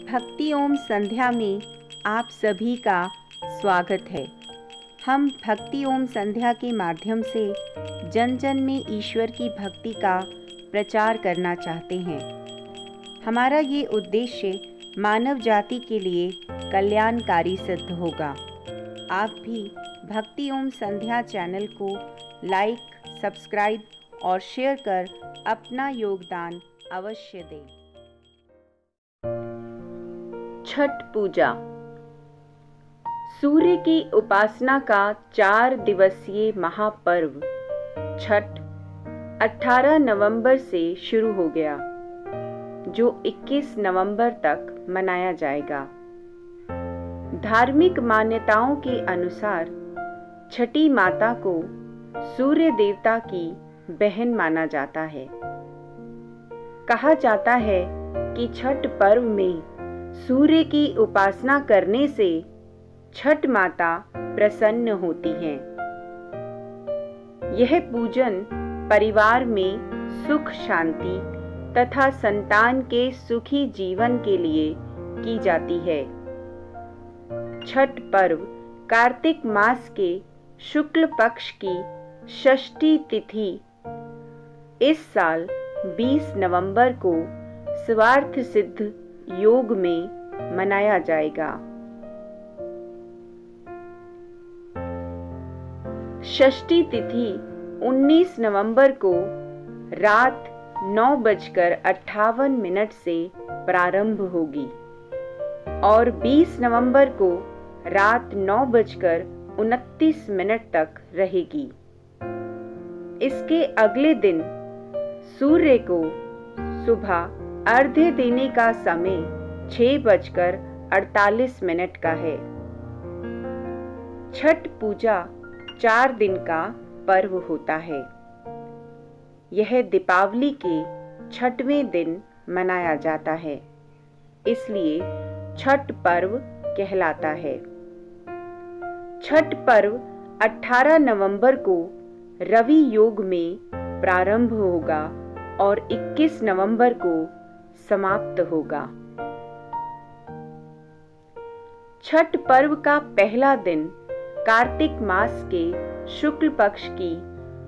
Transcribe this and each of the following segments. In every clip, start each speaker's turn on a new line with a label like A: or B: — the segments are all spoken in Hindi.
A: भक्ति ओम संध्या में आप सभी का स्वागत है। हम भक्ति ओम संध्या के माध्यम से जन जन में ईश्वर की भक्ति का प्रचार करना चाहते हैं। हमारा ये उद्देश्य मानव जाति के लिए कल्याणकारी सिद्ध होगा। आप भी भक्ति ओम संध्या चैनल को लाइक, सब्सक्राइब और शेयर कर अपना योगदान अवश्य दें। छठ पूजा सूर्य की उपासना का 4 दिवसीय महापर्व छठ 18 नवंबर से शुरू हो गया, जो 21 नवंबर तक मनाया जाएगा। धार्मिक मान्यताओं के अनुसार छठी माता को सूर्य देवता की बहन माना जाता है। कहा जाता है कि छठ पर्व में सूर्य की उपासना करने से छठ माता प्रसन्न होती हैं। यह पूजन परिवार में सुख शांति तथा संतान के सुखी जीवन के लिए की जाती है। छठ पर्व कार्तिक मास के शुक्ल पक्ष की षष्ठी तिथि इस साल 20 नवंबर को स्वार्थ सिद्ध योग में मनाया जाएगा। षष्ठी तिथि 19 नवंबर को रात 9:58 से प्रारंभ होगी और 20 नवंबर को रात 9:29 तक रहेगी। इसके अगले दिन सूर्य को सुबह अर्घ्य देने का समय 6:48 का है। छठ पूजा 4 दिन का पर्व होता है। यह दीपावली के 6वें दिन मनाया जाता है, इसलिए छठ पर्व कहलाता है। छठ पर्व 18 नवंबर को रवि योग में प्रारंभ होगा और 21 नवंबर को समाप्त होगा। छठ पर्व का पहला दिन कार्तिक मास के शुक्ल पक्ष की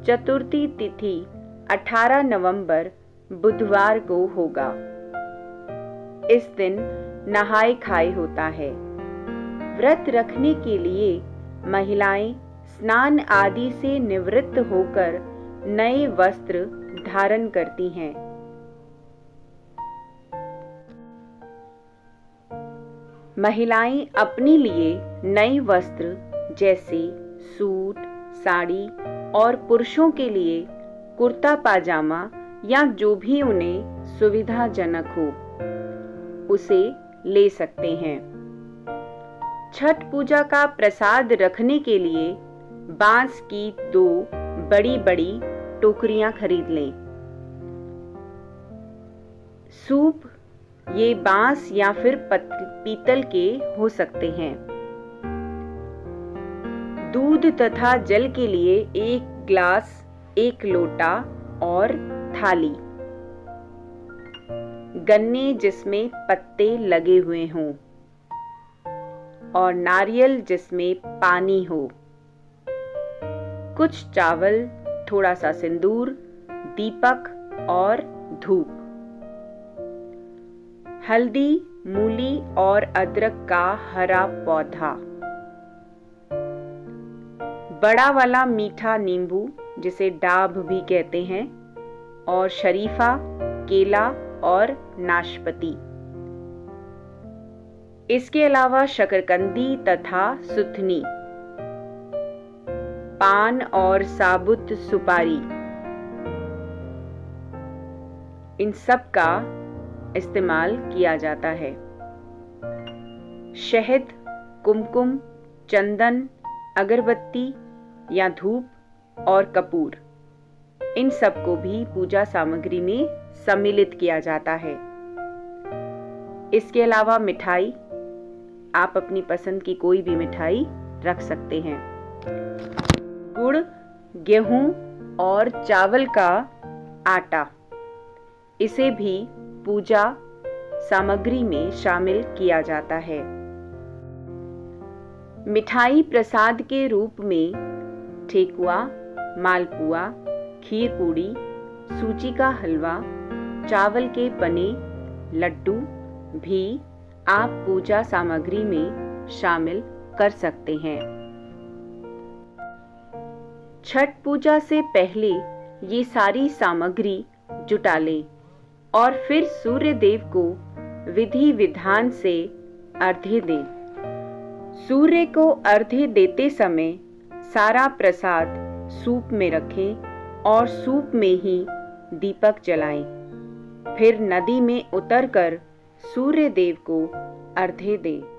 A: चतुर्थी तिथि 18 नवंबर बुधवार को होगा। इस दिन नहाय खाए होता है। व्रत रखने के लिए महिलाएं स्नान आदि से निवृत्त होकर नए वस्त्र धारण करती हैं। महिलाएं अपने लिए नए वस्त्र जैसे सूट, साड़ी और पुरुषों के लिए कुर्ता पाजामा या जो भी उन्हें सुविधाजनक हो उसे ले सकते हैं। छठ पूजा का प्रसाद रखने के लिए बांस की 2 बड़ी-बड़ी टोकरियां खरीद लें। सूप ये बांस या फिर पीतल के हो सकते हैं। दूध तथा जल के लिए 1 ग्लास, 1 लोटा और थाली। गन्ने जिसमें पत्ते लगे हुए हों और नारियल जिसमें पानी हो। कुछ चावल, थोड़ा सा सिंदूर, दीपक और धूप। हल्दी, मूली और अदरक का हरा पौधा। बड़ा वाला मीठा नींबू जिसे डाब भी कहते हैं और शरीफा, केला और नाशपाती। इसके अलावा शकरकंदी तथा सुथनी, पान और साबुत सुपारी, इन सब का इस्तेमाल किया जाता है। शहद, कुमकुम, चंदन, अगरबत्ती या धूप और कपूर, इन सब को भी पूजा सामग्री में सम्मिलित किया जाता है। इसके अलावा मिठाई, आप अपनी पसंद की कोई भी मिठाई रख सकते हैं। गुड़, गेहूं और चावल का आटा, इसे भी पूजा सामग्री में शामिल किया जाता है। मिठाई प्रसाद के रूप में ठेकुआ, मालपुआ, खीर पूड़ी, सूजी का हलवा, चावल के पने, लड्डू भी आप पूजा सामग्री में शामिल कर सकते हैं। छठ पूजा से पहले ये सारी सामग्री जुटा लें और फिर सूर्य देव को विधि विधान से अर्घ्य दें। सूर्य को अर्घ्य देते समय सारा प्रसाद सूप में रखें और सूप में ही दीपक जलाएं। फिर नदी में उतरकर सूर्य देव को अर्घ्य दें।